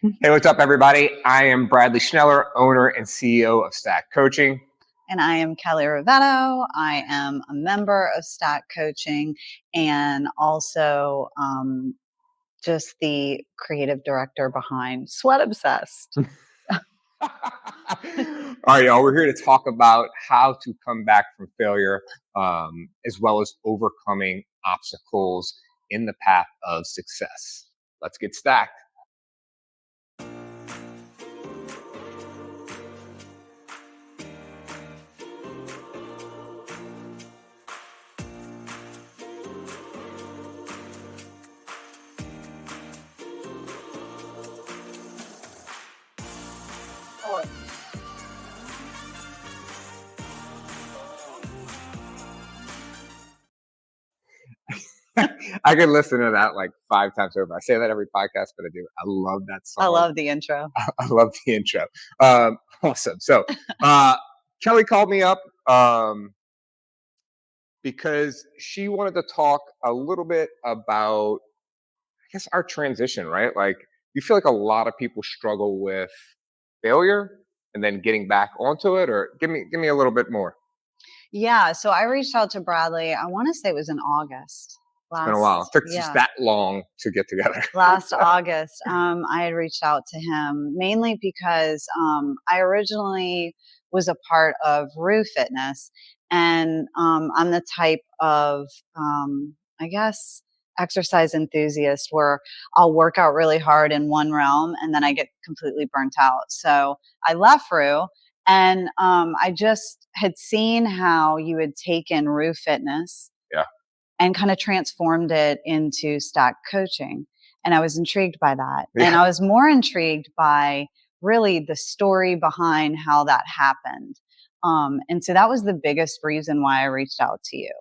Hey, what's up, everybody? I am Bradley Schneller, owner and CEO of Stack Coaching. And I am Kelly Rovetto. I am a member of Stack Coaching and also just the creative director behind Sweat Obsessed. All right, y'all, we're here to talk about how to come back from failure, as well as overcoming obstacles in the path of success. Let's get stacked. I could listen to that like 5 times over. I say that every podcast, but I do. I love that song. I love the intro. I love the intro. Awesome. So Kelly called me up because she wanted to talk a little bit about, I guess, our transition, right? Like, you feel like a lot of people struggle with failure and then getting back onto it, or give me a little bit more. Yeah. So I reached out to Bradley. I want to say it was in August. It's been a while. It took us that long to get together. Last August, I had reached out to him mainly because I originally was a part of Rue Fitness, and I'm the type of, I guess, exercise enthusiast where I'll work out really hard in one realm and then I get completely burnt out. So I left Rue. And I just had seen how you had taken Rue Fitness and kind of transformed it into Stack Coaching. And I was intrigued by that. Yeah. And I was more intrigued by really the story behind how that happened. And so that was the biggest reason why I reached out to you.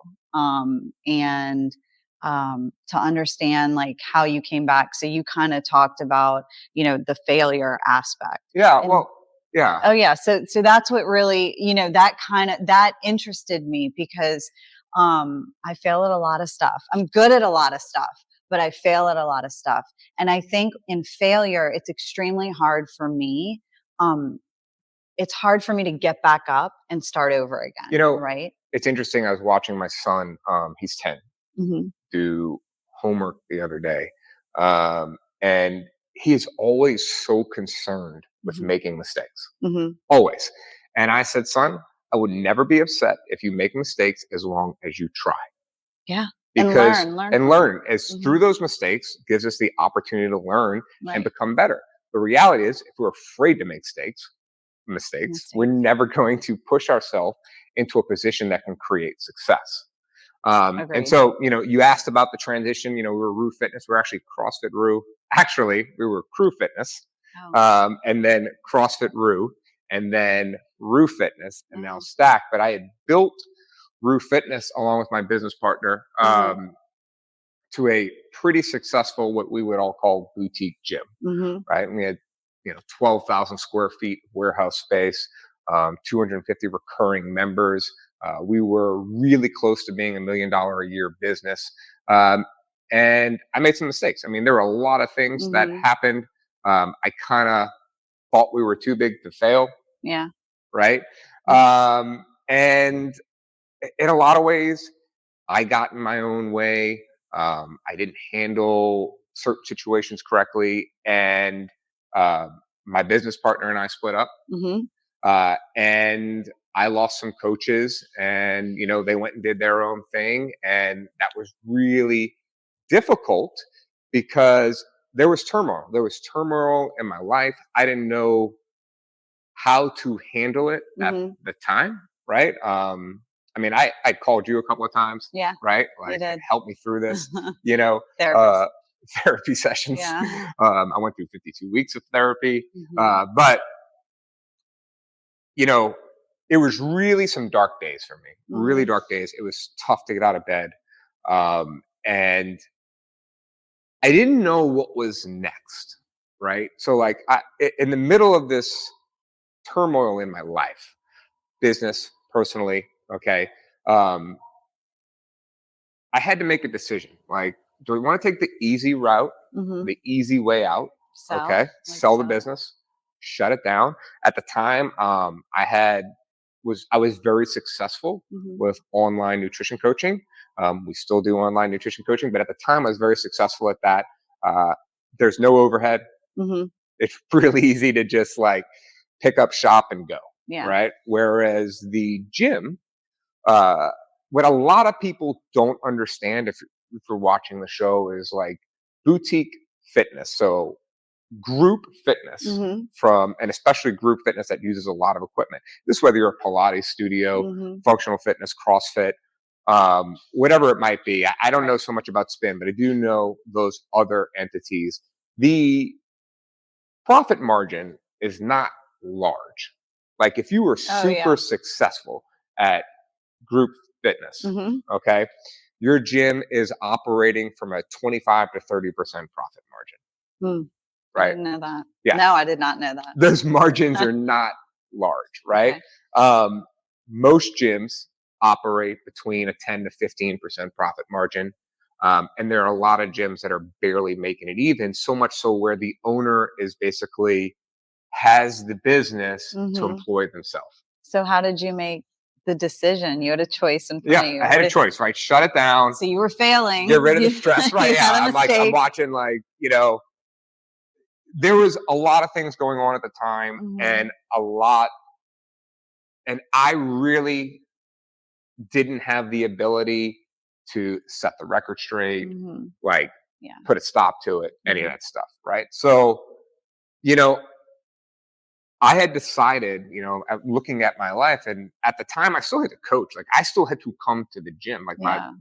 To understand like how you came back. So you kind of talked about, the failure aspect. Yeah. Yeah. Oh yeah. So that's what really, that interested me because I fail at a lot of stuff. I'm good at a lot of stuff, but I fail at a lot of stuff. And I think in failure, it's extremely hard for me. It's hard for me to get back up and start over again. Right? It's interesting. I was watching my son, he's 10, do homework the other day. And he is always so concerned with making mistakes. Always. And I said, son, I would never be upset if you make mistakes as long as you try. Yeah. Because and learn as through those mistakes gives us the opportunity to learn and become better. The reality is, if we're afraid to make mistakes, we're never going to push ourselves into a position that can create success. And so, you asked about the transition. We were Rue Fitness. We're actually CrossFit Rue. Actually, we were Crew Fitness, and then CrossFit Rue, and then Rue Fitness, and now Stack. But I had built Rue Fitness along with my business partner to a pretty successful, what we would all call boutique gym, right? And we had 12,000 square feet warehouse space, 250 recurring members. We were really close to being $1 million a year business. And I made some mistakes. I mean, there were a lot of things that happened. I kind of thought we were too big to fail. Yeah. Right. And in a lot of ways, I got in my own way. I didn't handle certain situations correctly. And my business partner and I split up. And I lost some coaches, and they went and did their own thing, and that was really difficult because there was turmoil. There was turmoil in my life. I didn't know how to handle it at the time, right? I mean, I called you a couple of times, right? Like, help me through this, therapy sessions. Yeah. I went through 52 weeks of therapy, but it was really some dark days for me, really dark days. It was tough to get out of bed. And I didn't know what was next, right? So like in the middle of this turmoil in my life, business, personally, okay, I had to make a decision. Like, do I want to take the easy route, the easy way out, Okay. Sell the business, shut it down. At the time, I was very successful with online nutrition coaching. We still do online nutrition coaching, but at the time I was very successful at that. There's no overhead. It's really easy to just like pick up shop and go. Yeah. Right. Whereas the gym, what a lot of people don't understand if you're watching the show is like boutique fitness. So group fitness and especially group fitness that uses a lot of equipment. This is whether you're a Pilates studio, functional fitness, CrossFit, whatever it might be. I don't know so much about spin, but I do know those other entities. The profit margin is not large. Like if you were super successful at group fitness, okay, your gym is operating from a 25 to 30% profit margin. Right? I didn't know that. Yeah. No, I did not know that. Those margins are not large, right? Okay. Most gyms operate between a 10 to 15% profit margin. And there are a lot of gyms that are barely making it even, so much so where the owner is basically has the business to employ themselves. So how did you make the decision? You had a choice in front of you. I had a choice, right? Shut it down. So you were failing. Get rid of the stress, right? I'm watching like, there was a lot of things going on at the time and I really didn't have the ability to set the record straight, like put a stop to it, any of that stuff, right? So, I had decided, looking at my life, and at the time I still had to coach. Like I still had to come to the gym. Like my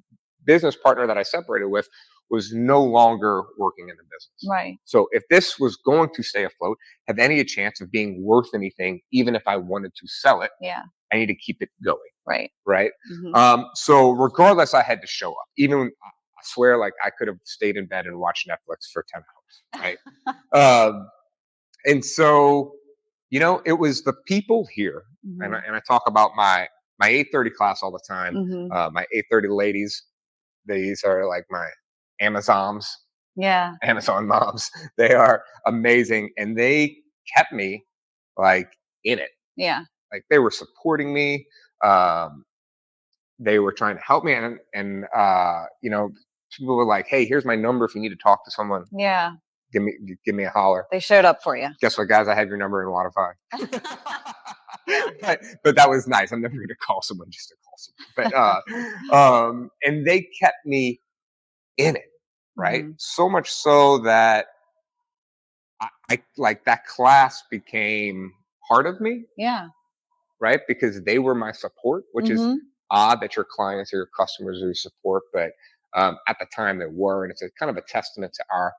business partner that I separated with was no longer working in the business. Right. So if this was going to stay afloat, have any chance of being worth anything, even if I wanted to sell it, I need to keep it going. Right. Right. So regardless, I had to show up. Even I swear, like I could have stayed in bed and watched Netflix for 10 hours. Right. And so, it was the people here, and I talk about my 8:30 class all the time. My 8:30 ladies, these are like my Amazon moms. They are amazing, and they kept me like in it. Yeah, like they were supporting me. They were trying to help me, and people were like, "Hey, here's my number if you need to talk to someone." Yeah. Give me a holler. They showed up for you. Guess what, guys? I have your number in Spotify. But that was nice. I'm never going to call someone just to call someone. But and they kept me in it, right? So much so that I like that class became part of me. Yeah. Right, because they were my support, which is odd that your clients or your customers are your support, but at the time they were, and it's a kind of a testament to our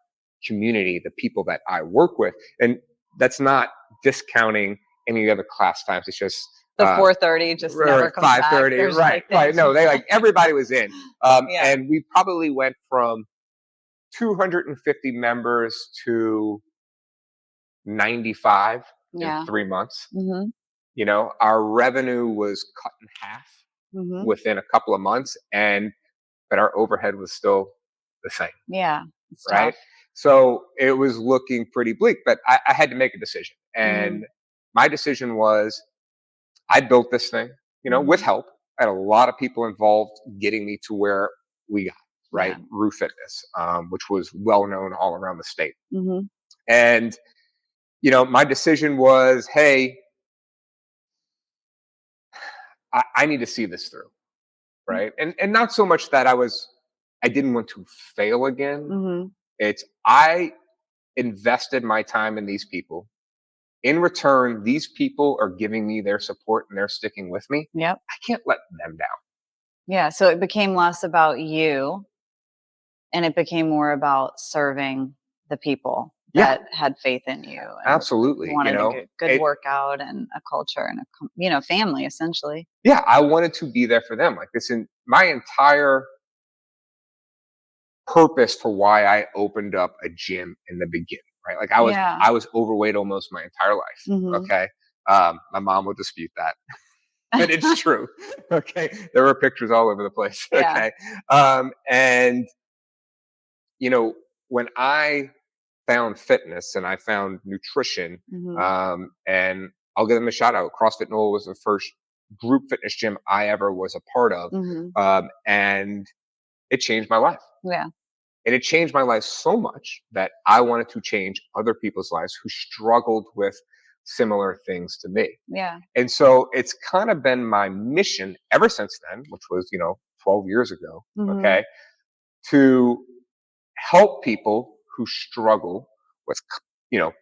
community, the people that I work with. And that's not discounting any other class times. It's just the 4:30 just never comes 5:30, back. Right. No, they everybody was in. And we probably went from 250 members to 95 in 3 months. Our revenue was cut in half within a couple of months, but our overhead was still the same. Yeah. Right. Tough. So it was looking pretty bleak, but I had to make a decision. And my decision was I built this thing, with help. I had a lot of people involved getting me to where we got, right? Rue Fitness, which was well known all around the state. And, my decision was, hey, I need to see this through. Right. And not so much that I didn't want to fail again. It's I invested my time in these people. In return, these people are giving me their support and they're sticking with me. Yep. I can't let them down. Yeah. So it became less about you and it became more about serving the people that had faith in you. And absolutely. Wanted a good workout and a culture and a family essentially. Yeah. I wanted to be there for them. Like this in my entire purpose for why I opened up a gym in the beginning, right? Like I was overweight almost my entire life. Okay. My mom will dispute that, but it's true. Okay. There were pictures all over the place. Okay. And when I found fitness and I found nutrition. Mhm. And I'll give them a shout out. CrossFit Knoll was the first group fitness gym I ever was a part of. Mhm. And it changed my life. Yeah. And it changed my life so much that I wanted to change other people's lives who struggled with similar things to me. Yeah. And so it's kind of been my mission ever since then, which was, 12 years ago, Mhm. okay, to help people who struggle with,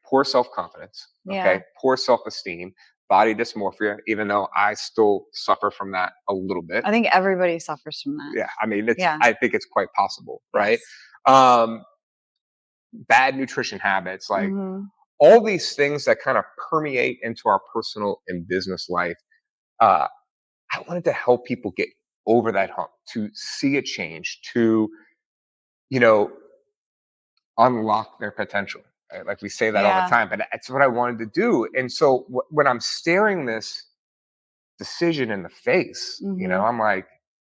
poor self-confidence, Yeah. okay, poor self-esteem, body dysmorphia, even though I still suffer from that a little bit. I think everybody suffers from that. Yeah, I mean, Yeah. I think it's quite possible, right? Yes. Um, Bad nutrition habits, like Mhm. all these things that kind of permeate into our personal and business life. Uh, I wanted to help people get over that hump, to see a change, to, you know, unlock their potential. Right? Like we say that all the Yeah. time, but that's what I wanted to do. And so when I'm staring this decision in the face, Mhm. I'm like,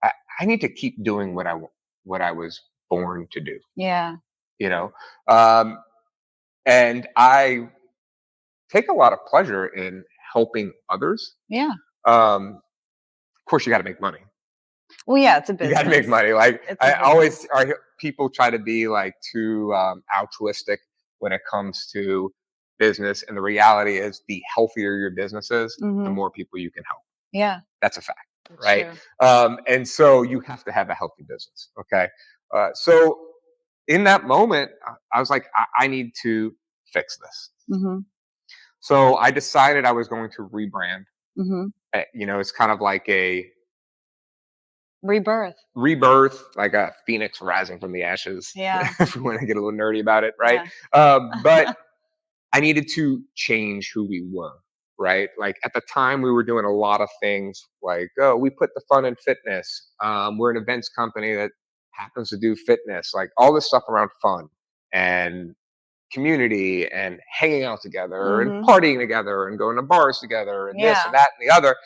I, I need to keep doing what I was born to do. Yeah. You know, um, and I take a lot of pleasure in helping others. Yeah. Of course, you got to make money. Well, yeah, it's a You got to make business. money. Like It's a I always, business. people try to be like too altruistic when it comes to business, and the reality is, the healthier your business is, the Mhm. more people you can help. Yeah. That's a fact, That's right? true. And so you have to have a healthy business. Okay, so in that moment, I was like, I need to fix this. Mhm. So I decided I was going to rebrand. Mhm. It's kind of like a Rebirth. rebirth, like a phoenix rising from the ashes, Yeah. if we want to get a little nerdy about it, right? Yeah. But I needed to change who we were, right? Like at the time, we were doing a lot of things like, oh, we put the fun in fitness. We're an events company that happens to do fitness, like all this stuff around fun and community and hanging out together and Mhm. partying together and going to bars together and this and Yeah. that and the other.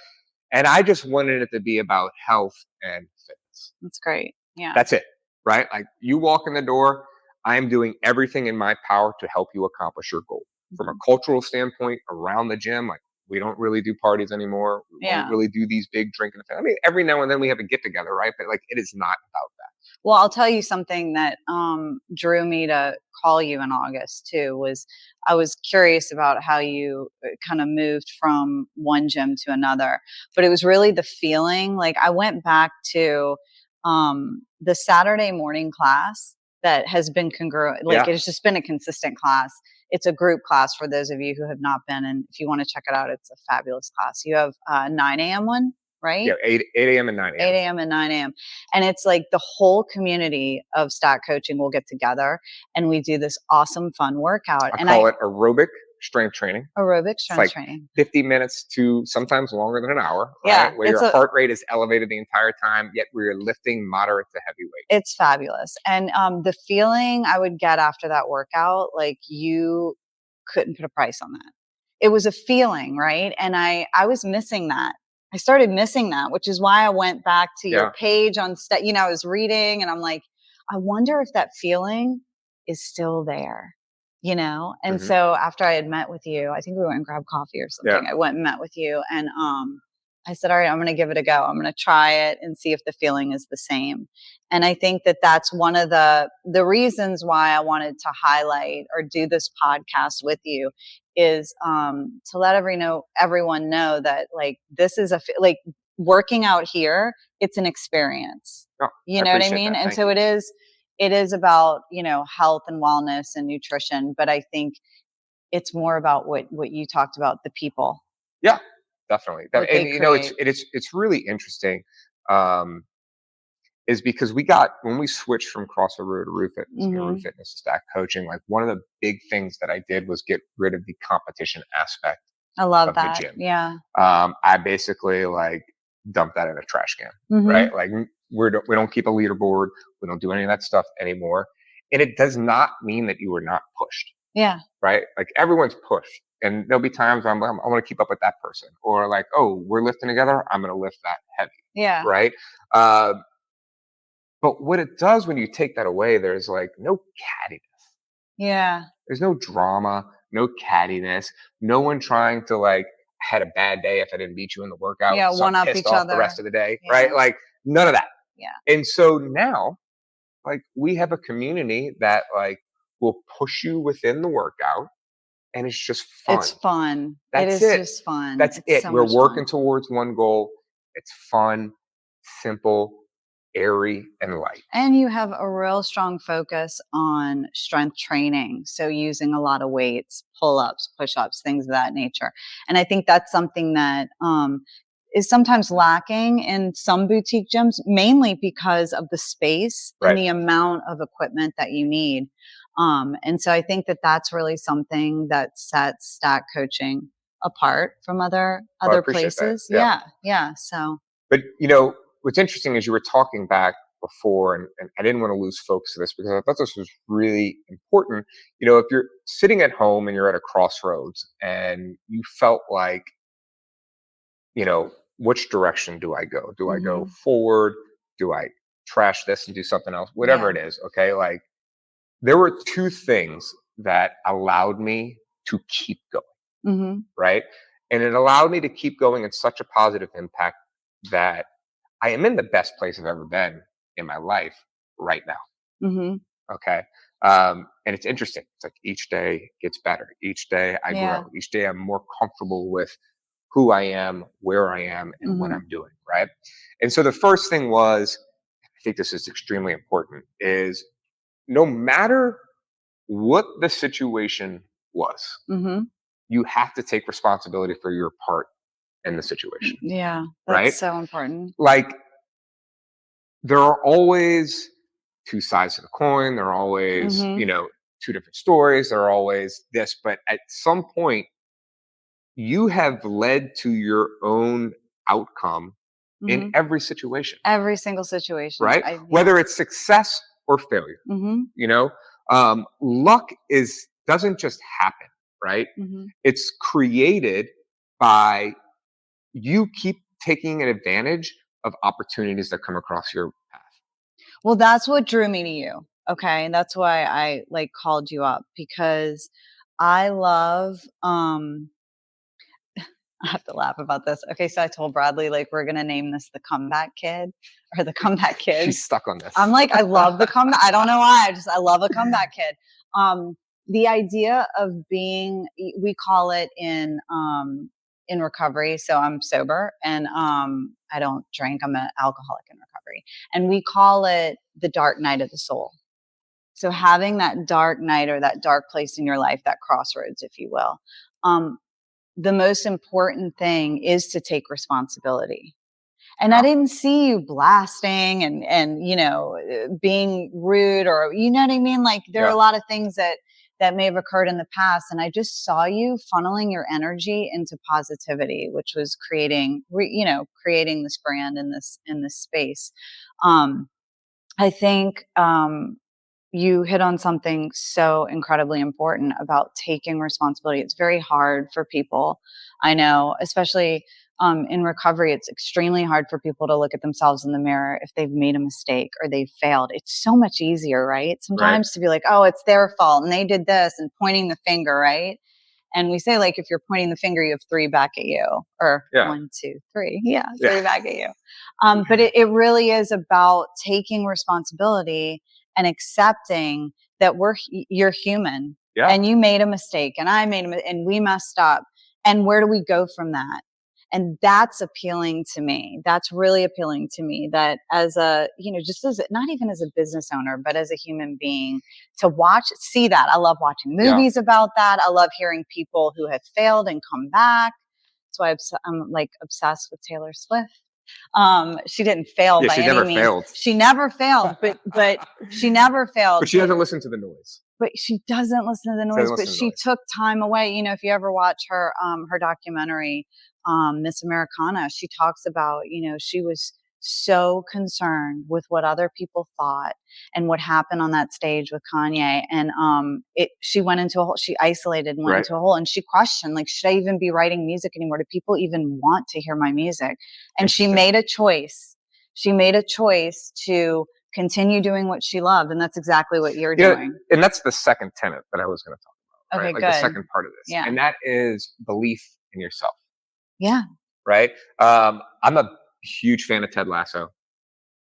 And I just wanted it to be about health and fitness. That's great. Yeah. That's it, right? Like you walk in the door, I am doing everything in my power to help you accomplish your goal. From a Mhm. cultural standpoint, around the gym, like we don't really do parties anymore. We won't Yeah. really do these big drinking events. I mean, every now and then we have a get together, right? But like it is not about that. Well, I'll tell you something that drew me to call you in August too was I was curious about how you kind of moved from one gym to another, but it was really the feeling. Like I went back to the Saturday morning class that has been congruent. Like Yeah. it's just been a consistent class. It's a group class for those of you who have not been, and if you want to check it out, it's a fabulous class. You have 9 a.m. one, Yeah. right? 8 a.m. and 9 a.m. 8 a.m. and 9 a.m. And it's like the whole community of Stat Coaching will get together and we do this awesome fun workout. I And call it aerobic strength training. aerobic It's strength like training. 50 minutes to sometimes longer than an hour, right? Yeah, Where your heart rate is elevated the entire time, yet we're lifting moderate to heavy weight. it's fabulous. And the feeling I would get after that workout, like you couldn't put a price on that. It was a feeling, right? And I was missing that. I started missing that, which is why I went back to your Yeah. page on I was reading and I'm like, I wonder if that feeling is still there, And Hmm. so after I had met with you, I think we went and grabbed coffee or Yeah. something. I went and met with you and I said, all right, I'm going to give it a go. I'm going to try it and see if the feeling is the same. And I think that that's one of the reasons why I wanted to highlight or do this podcast with you is to let everyone know that like this is like working out here. It's an experience. Oh, You I know what I appreciate mean? that. And Thank so you. it is about health and wellness and nutrition. But I think it's more about what you talked about, the people, Yeah, definitely. what And they create. it's really interesting, um, is because we got when we switched from CrossFit Road to Roof Fitness and Roof Hmm. Fitness to Stack Coaching. Like one of the big things that I did was get rid of the competition aspect I love of the that. gym. Yeah. I basically like dumped that in a trash can, right? Hmm. Like we don't keep a leaderboard, we don't do any of that stuff anymore, and it does not mean that you were not pushed, Yeah. right? Like everyone's pushed. And there'll be times where I want to keep up with that person, or like, oh, we're lifting together, I'm going to lift that heavy, Yeah. right? Uh, but what it does when you take that away, there's like no cattiness. Yeah. There's no drama, no cattiness, no one trying to like, I had a bad day if I didn't beat you in the workout, Yeah. so I'm One up pissed each off the other. rest of the day, right? Yeah. Like none of that. Yeah. And so now, like we have a community that like will push you within the workout and it's just fun. It's fun. It That's is it. just fun. That's It's it. so We're much working fun. towards one goal. It's fun, simple, airy, and light. And you have a real strong focus on strength training. So using a lot of weights, pull-ups, push-ups, things of that nature. And I think that's something that is sometimes lacking in some boutique gyms, mainly because of the space and the amount of equipment that you need. And so I think that that's really something that sets Stack Coaching apart from other places. That. Yeah. So, but what's interesting is you were talking back before, and I didn't want to lose focus of this because I thought this was really important. If you're sitting at home and you're at a crossroads and you felt like, which direction do I go? Do I go forward? Do I trash this and do something else? Whatever it is, okay? Like there were two things that allowed me to keep going, right? And it allowed me to keep going in such a positive impact that I am in the best place I've ever been in my life right now. Okay. And it's interesting. It's like each day gets better. Each day I grow. Each day I'm more comfortable with who I am, where I am, and what I'm doing. Right. And so the first thing was, I think this is extremely important, is no matter what the situation was, you have to take responsibility for your part in the situation. Yeah. Right. That's so important. Like there are always two sides to the coin. There are always, two different stories. There are always this, but at some point you have led to your own outcome in every situation. Every single situation. Right? Whether it's success or failure. Luck doesn't just happen, right? It's created by you keep taking an advantage of opportunities that come across your path. Well, that's what drew me to you. Okay. And that's why I like called you up, because I love, I have to laugh about this. Okay. So I told Bradley, like, we're going to name this the comeback kid or the comeback kids. She's stuck on this. I'm like, I love the comeback. I don't know why. I love a comeback kid. The idea of being, we call it in recovery. So I'm sober and I don't drink. I'm an alcoholic in recovery. And we call it the dark night of the soul. So having that dark night or that dark place in your life, that crossroads, if you will, the most important thing is to take responsibility. And I didn't see you blasting and being rude, or, you know what I mean? Like there are a lot of things that may have occurred in the past. And I just saw you funneling your energy into positivity, which was creating this brand in this space. I think, you hit on something so incredibly important about taking responsibility. It's very hard for people. I know, especially in recovery, it's extremely hard for people to look at themselves in the mirror if they've made a mistake or they've failed. It's so much easier, right? Sometimes to be like, oh, it's their fault and they did this, and pointing the finger, right? And we say, like, if you're pointing the finger, you have three back at you, or 1, 2, 3. Three back at you. But it really is about taking responsibility and accepting that you're human and you made a mistake and I made and we messed up. And where do we go from that? And that's appealing to me. That's really appealing to me, that as just as not even as a business owner, but as a human being, to see that. I love watching movies about that. I love hearing people who have failed and come back. That's why I'm like obsessed with Taylor Swift. She didn't fail by any means. Failed. She never failed, but she never failed. But she doesn't listen to the noise. But she doesn't listen to the noise. But she took time away. If you ever watch her documentary, Miss Americana, she talks about, she was so concerned with what other people thought and what happened on that stage with Kanye. And she went into a hole, she isolated and went into a hole, and she questioned, like, should I even be writing music anymore? Do people even want to hear my music? And she made a choice. She made a choice to continue doing what she loved. And that's exactly what you're doing. And that's the second tenet that I was going to talk about, right? Okay, Like good. the second part of this. Yeah. And that is belief in yourself. Yeah. Right. I'm a huge fan of Ted Lasso.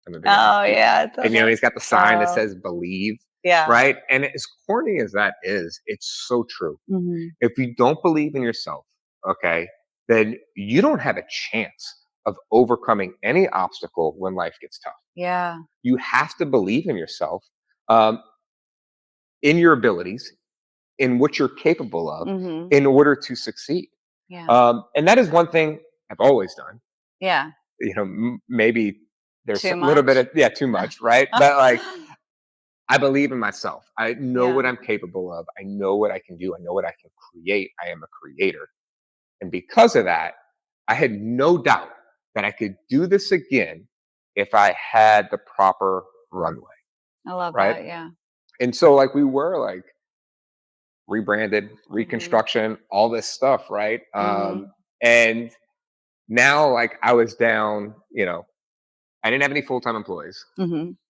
Oh, yeah. And, he's got the sign that says believe. Yeah. Right. And as corny as that is, it's so true. Mm-hmm. If you don't believe in yourself, okay, then you don't have a chance of overcoming any obstacle when life gets tough. Yeah. You have to believe in yourself, in your abilities, in what you're capable of, in order to succeed. Yeah. And that is one thing I've always done. Yeah. Maybe there's Too a little bit of, too much, right? But like, I believe in myself. I know what I'm capable of. I know what I can do. I know what I can create. I am a creator. And because of that, I had no doubt that I could do this again if I had the proper runway. I love right? that. Yeah. And so like we were like rebranded, reconstruction, all this stuff, right? And now like I was down, I didn't have any full-time employees.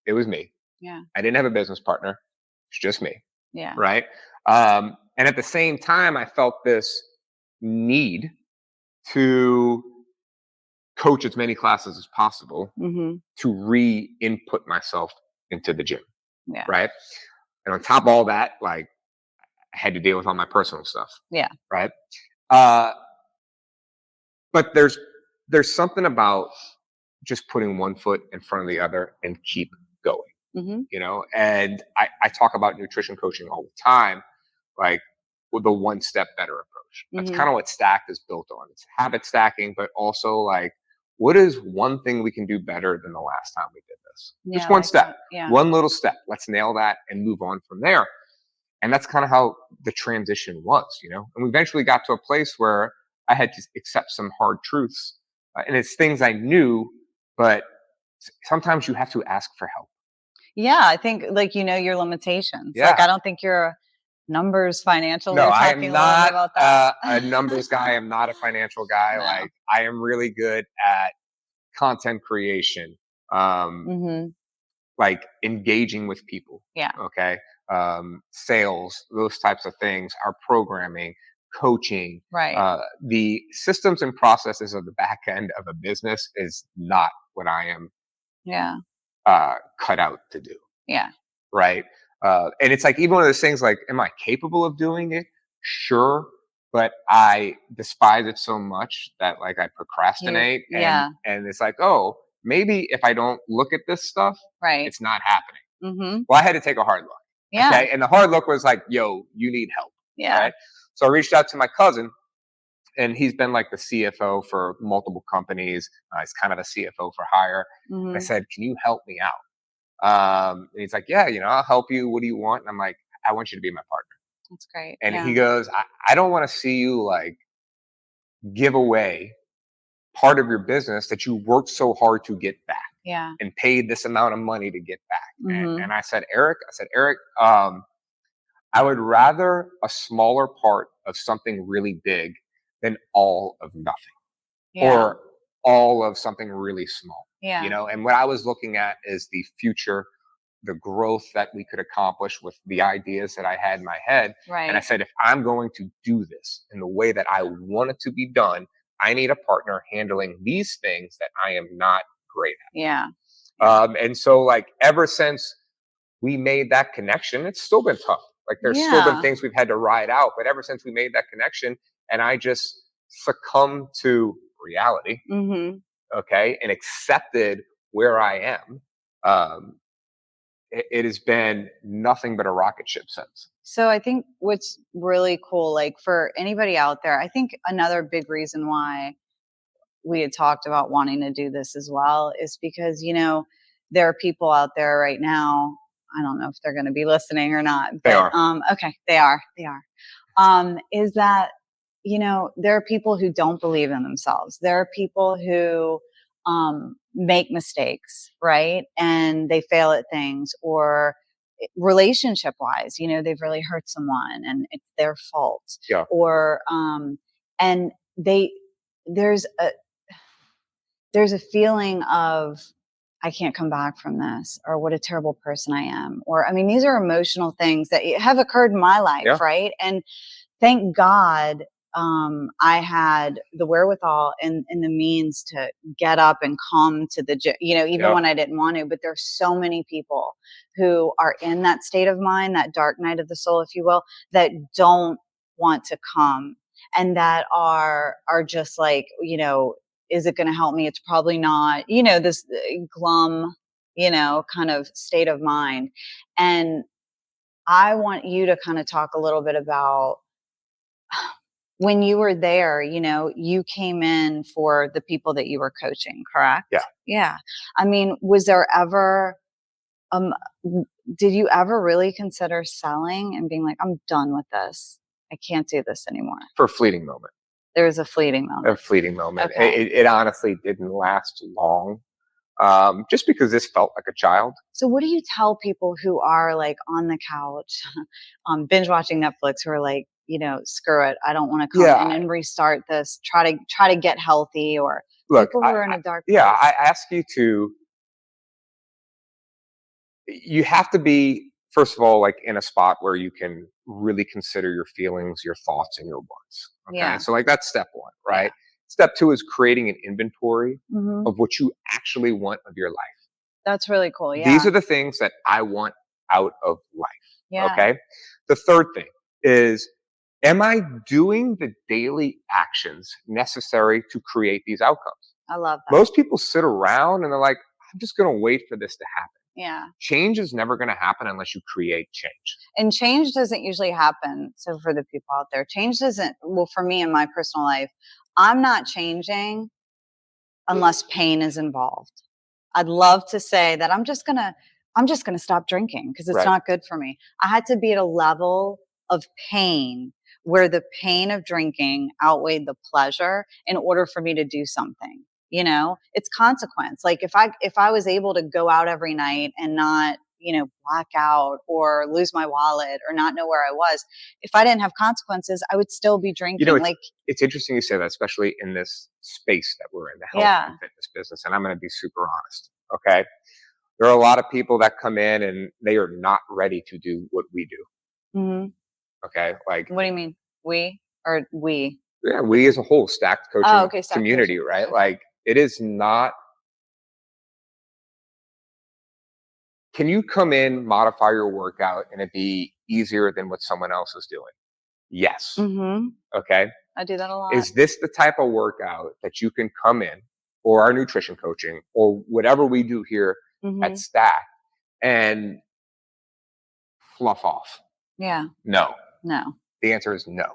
It was me. Yeah. I didn't have a business partner. It's just me. Yeah. Right. And at the same time, I felt this need to coach as many classes as possible to re-input myself into the gym. Yeah. Right. And on top of all that, like I had to deal with all my personal stuff. Yeah. Right. But there's something about just putting one foot in front of the other and keep going. And I talk about nutrition coaching all the time, like with the one step better approach. That's kind of what Stacked is built on. It's habit stacking, but also like, what is one thing we can do better than the last time we did this? Just one step, one little step. Let's nail that and move on from there. And that's kind of how the transition was, and we eventually got to a place where I had to accept some hard truths. And it's things I knew, but sometimes you have to ask for help. Yeah, I think like your limitations. Yeah. Like I don't think you're a numbers financial. No, I am not about that. a numbers guy. I'm not a financial guy. No. Like I am really good at content creation, like engaging with people. Yeah. Okay. Sales, those types of things, our programming, coaching, right. The systems and processes of the back end of a business is not what I am cut out to do. Yeah. Right. And it's like even one of those things like, am I capable of doing it? Sure. But I despise it so much that like I procrastinate. And it's like, oh, maybe if I don't look at this stuff, it's not happening. Well, I had to take a hard look. Yeah. Okay. And the hard look was like, yo, you need help. Yeah. Right? So I reached out to my cousin, and he's been like the CFO for multiple companies. He's kind of a CFO for hire. I said, can you help me out? And he's like, yeah, I'll help you. What do you want? And I'm like, I want you to be my partner. That's great. And he goes, I don't want to see you like give away part of your business that you worked so hard to get back. Yeah. And paid this amount of money to get back. And I said, Eric, I would rather a smaller part of something really big than all of nothing or all of something really small. Yeah. And what I was looking at is the future, the growth that we could accomplish with the ideas that I had in my head. Right. And I said, if I'm going to do this in the way that I want it to be done, I need a partner handling these things that I am not great at. Yeah. And so like ever since we made that connection, it's still been tough. Like there's still been things we've had to ride out, but ever since we made that connection and I just succumbed to reality, okay, and accepted where I am, it has been nothing but a rocket ship since. So I think what's really cool, like for anybody out there, I think another big reason why we had talked about wanting to do this as well is because, there are people out there right now. I don't know if they're going to be listening or not, but they are. Okay, they are. Is that, there are people who don't believe in themselves. There are people who make mistakes, right? And they fail at things, or relationship wise, they've really hurt someone and it's their fault. Yeah. Or, and there's a feeling of, I can't come back from this, or what a terrible person I am. Or, I mean, these are emotional things that have occurred in my life, right? And thank God I had the wherewithal and the means to get up and come to the gym, even when I didn't want to. But there's so many people who are in that state of mind, that dark night of the soul, if you will, that don't want to come, and that are just like, is it going to help me? It's probably not, this glum, kind of state of mind. And I want you to kind of talk a little bit about when you were there, you came in for the people that you were coaching, correct? Yeah. Yeah. I mean, was there ever, did you ever really consider selling and being like, I'm done with this. I can't do this anymore? For a fleeting moment. There was a fleeting moment. A fleeting moment. Okay. It honestly didn't last long. Just because this felt like a child. So what do you tell people who are like on the couch, binge watching Netflix, who are like, screw it, I don't want to come in and restart this, try to get healthy, or people who are in a dark place? Yeah, I ask you to, you have to be, first of all, like in a spot where you can really consider your feelings, your thoughts, and your wants. Okay. Yeah. So like that's step one, right? Yeah. Step two is creating an inventory of what you actually want of your life. That's really cool. Yeah. These are the things that I want out of life. Yeah. Okay. The third thing is, am I doing the daily actions necessary to create these outcomes? I love that. Most people sit around and they're like, I'm just going to wait for this to happen. Yeah. Change is never going to happen unless you create change. And change doesn't usually happen. So for the people out there, change doesn't, well, for me in my personal life, I'm not changing unless pain is involved. I'd love to say that I'm just going to stop drinking because it's not good for me. I had to be at a level of pain where the pain of drinking outweighed the pleasure in order for me to do something. It's consequence. Like if I was able to go out every night and not, black out or lose my wallet or not know where I was, if I didn't have consequences, I would still be drinking. It's interesting you say that, especially in this space that we're in, the health and fitness business. And I'm going to be super honest. Okay. There are a lot of people that come in and they are not ready to do what we do. Mm-hmm. Okay. Like, what do you mean? We or we? Yeah. We as a whole, stacked coaching community, coaching. Right? Okay. Like it is not. Can you come in, modify your workout, and it be easier than what someone else is doing? Yes. Mm-hmm. Okay. I do that a lot. Is this the type of workout that you can come in, or our nutrition coaching, or whatever we do here at Stack, and fluff off? Yeah. No. The answer is no.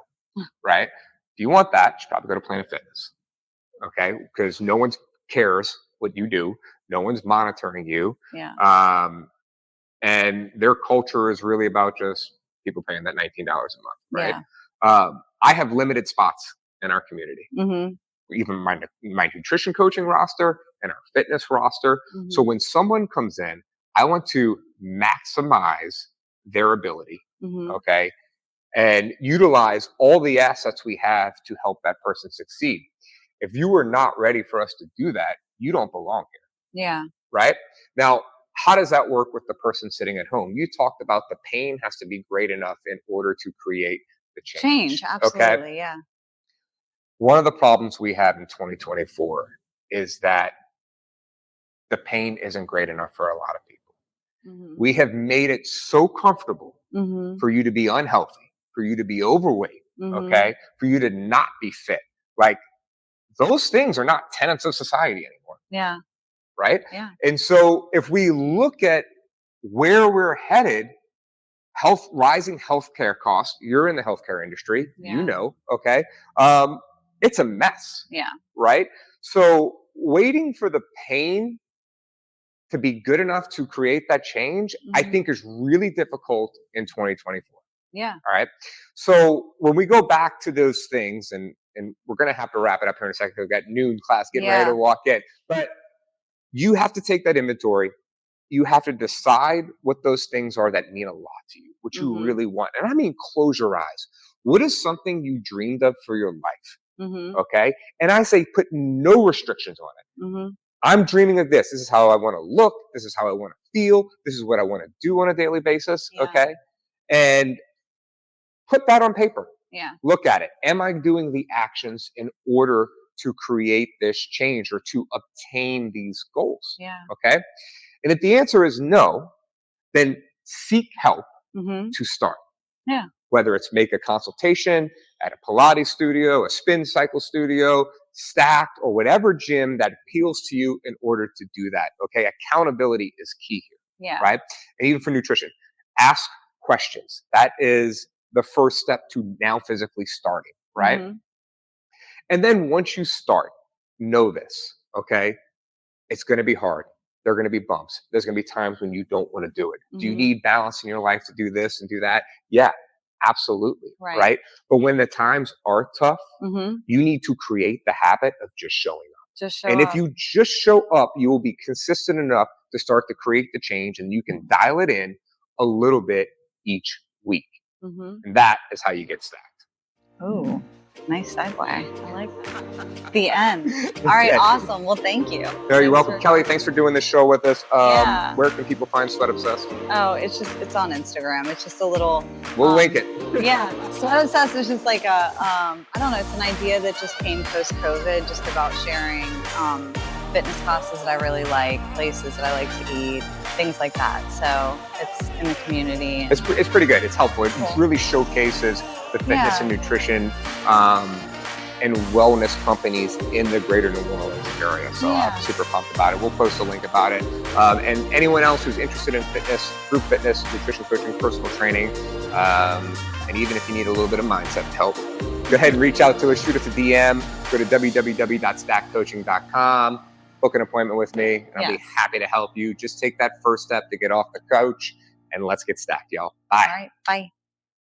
Right? If you want that, you should probably go to Planet Fitness. Okay. Because no one cares what you do. No one's monitoring you. Yeah. And their culture is really about just people paying that $19 a month. Right. Yeah. I have limited spots in our community. Even my nutrition coaching roster and our fitness roster. So when someone comes in, I want to maximize their ability. Okay. And utilize all the assets we have to help that person succeed. If you are not ready for us to do that, you don't belong here. Yeah. Right? Now, how does that work with the person sitting at home? You talked about the pain has to be great enough in order to create the change. Absolutely. Okay? Yeah. One of the problems we have in 2024 is that the pain isn't great enough for a lot of people. We have made it so comfortable for you to be unhealthy, for you to be overweight, okay, for you to not be fit. Like those things are not tenets of society anymore. Yeah. Right? Yeah. And so if we look at where we're headed, rising healthcare costs, you're in the healthcare industry, okay? It's a mess. Yeah. Right? So waiting for the pain to be good enough to create that change, I think is really difficult in 2024. Yeah. All right. So when we go back to those things, and we're going to have to wrap it up here in a second. We've got noon class getting ready to walk in, but you have to take that inventory. You have to decide what those things are that mean a lot to you, what you really want. And I mean, close your eyes. What is something you dreamed of for your life? Okay. And I say, put no restrictions on it. I'm dreaming of this. This is how I want to look. This is how I want to feel. This is what I want to do on a daily basis. Yeah. Okay. And put that on paper. Yeah. Look at it. Am I doing the actions in order to create this change or to obtain these goals? Yeah. Okay. And if the answer is no, then seek help to start. Yeah. Whether it's make a consultation at a Pilates studio, a spin cycle studio, Stacked, or whatever gym that appeals to you in order to do that. Okay. Accountability is key here. Yeah. Right. And even for nutrition, ask questions. That is the first step to now physically starting. Right. And then once you start, know this. Okay. It's going to be hard. There are going to be bumps. There's going to be times when you don't want to do it. Do you need balance in your life to do this and do that? Yeah, absolutely. Right. But when the times are tough, you need to create the habit of just showing up. Just show and up. If you just show up, you will be consistent enough to start to create the change, and you can dial it in a little bit each week. And that is how you get stacked. Oh, nice segue. I like that. The end. All right, awesome. Well, thank you. No, you're welcome. Kelly, thanks for doing this show with us. Where can people find Sweat Obsessed? Oh, it's on Instagram. It's just a little... We'll link it. Yeah. Sweat Obsessed is just like a, I don't know, it's an idea that just came post-COVID, just about sharing fitness classes that I really like, places that I like to eat, things like that. So it's in the community. It's pretty good. It's helpful. It really showcases the fitness and nutrition and wellness companies in the greater New Orleans area. So I'm super pumped about it. We'll post a link about it. And anyone else who's interested in fitness, group fitness, nutrition coaching, personal training, and even if you need a little bit of mindset help, go ahead and reach out to us, shoot us a DM, go to www.stackcoaching.com, book an appointment with me, and I'll be happy to help you. Just take that first step to get off the couch, and let's get stacked, y'all. Bye. All right. Bye.